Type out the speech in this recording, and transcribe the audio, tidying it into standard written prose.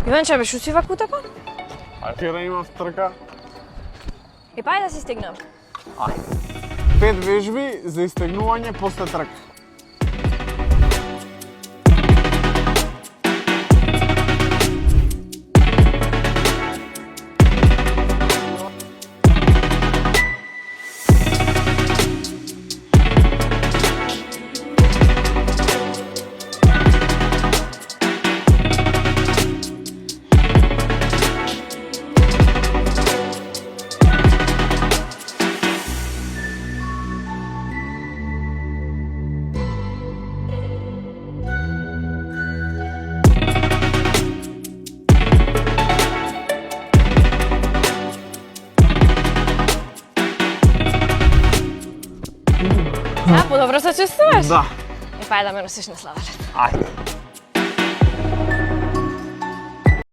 Иванче, бе, шо си вака утепа? Ајде да има втрка. И па да си стигнем. Ајде. 5 вежби за истегнување после трка. Сега подобро се чувствуваш? Да. И па да ме носиш на славалет. Ајде.